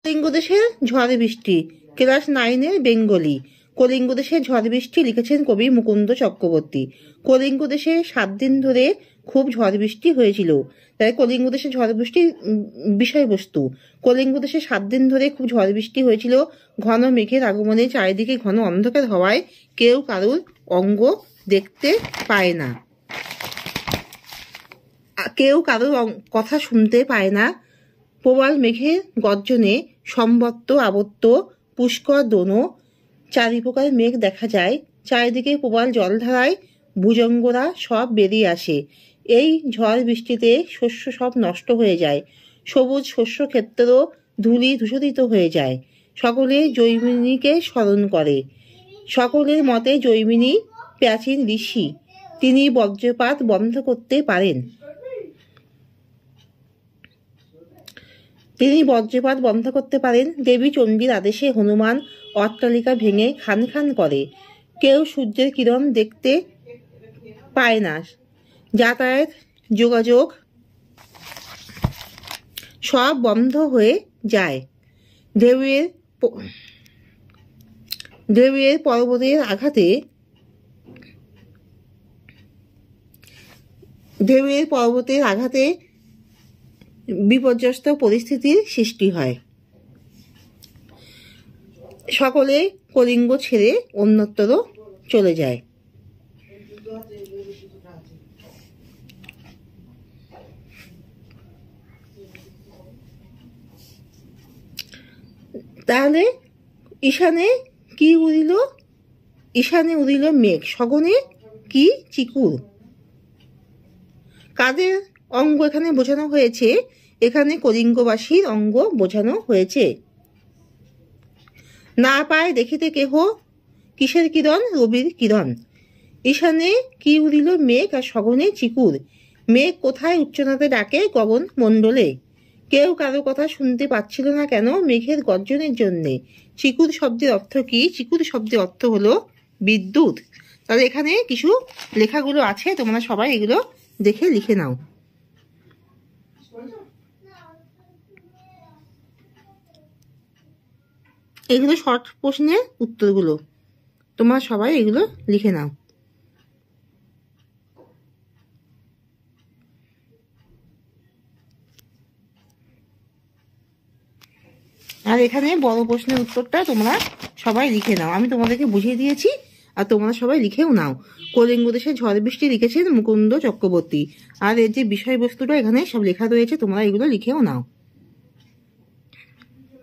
কলিঙ্গ দেশের ঝড় বৃষ্টি, ক্লাস 9-এর বেঙ্গলি। কলিঙ্গ দেশের ঝড় বৃষ্টি লিখেছেন কবি মুকুন্দ চক্রবর্তী। কলিঙ্গ দেশে 7 দিন ধরে খুব ঝড় বৃষ্টি হয়েছিল। তাই কলিঙ্গ দেশের ঝড় বৃষ্টির বিষয়বস্তু, কলিঙ্গ দেশে 7 দিন ধরে খুব ঝড় বৃষ্টি হয়েছিল। ঘন মেঘের আগমনে চারিদিকে ঘন অন্ধকার হওয়ায় কেউ কারুর অঙ্গ দেখতে পায় না, কেউ কারোর কথা শুনতে পায় না। প্রবল মেঘের গর্জনে সম্বত্ত আবত্ত পুষ্কর দোনো চারিপ্রকার মেঘ দেখা যায়। চারিদিকে প্রবল জলধারায় ভুজঙ্গরা সব বেরিয়ে আসে। এই ঝড় বৃষ্টিতে শস্য সব নষ্ট হয়ে যায়, সবুজ শস্য ক্ষেত্র ধূলি ধূসরিত হয়ে যায়। সকলে জৈমিনীকে স্মরণ করে। সকলের মতে জৈমিনী প্রাচীন ঋষি, তিনি বজ্রপাত বন্ধ করতে পারেন। দেবী চণ্ডীর আদেশে হনুমান অট্টালিকা ভেঙে খান খান করে। কেউ সূর্যের কিরণ দেখতে পায় না। যাতায়াত যোগাযোগ সব বন্ধ হয়ে যায়। ঢেউয়ের পর্বতের আঘাতে বিপর্যস্ত পরিস্থিতির সৃষ্টি হয়। সকলে কলিঙ্গ ছেড়ে অন্যত্র চলে যায়। তাহলে ঈশানে উদিল মেঘ, সগনে কি চিকুর। কাদের অঙ্গ এখানে বোঝানো হয়েছে? এখানে কলিঙ্গবাসীর অঙ্গ বোঝানো হয়েছে। না পায় দেখিতে কেহ কিসের কিরণ? রবির কিরণ। ঈশানে কি উদিল মেঘ আর সগনে চিকুর। মেঘ কোথায় উচ্চনাতে ডাকে গগন মণ্ডলে। কেউ কারো কথা শুনতে পাচ্ছিল না কেন? মেঘের গর্জনের জন্যে। চিকুর শব্দের অর্থ কি? চিকুর শব্দের অর্থ হলো বিদ্যুৎ। তাহলে এখানে কিছু লেখাগুলো আছে, তোমরা সবাই এগুলো দেখে লিখে নাও। এগুলো শর্ট প্রশ্নের উত্তরগুলো, তোমরা সবাই এগুলো লিখে নাও। আর এখানে বড় প্রশ্নের উত্তরটা তোমরা সবাই লিখে নাও। আমি তোমাদেরকে বুঝিয়ে দিয়েছি, আর তোমরা সবাই লিখেও নাও। কলিঙ্গ দেশে ঝড় বৃষ্টি লিখেছেন মুকুন্দ চক্রবর্তী। আর এর যে বিষয়বস্তুটা এখানে সব লেখা রয়েছে, তোমরা এগুলো লিখেও নাও।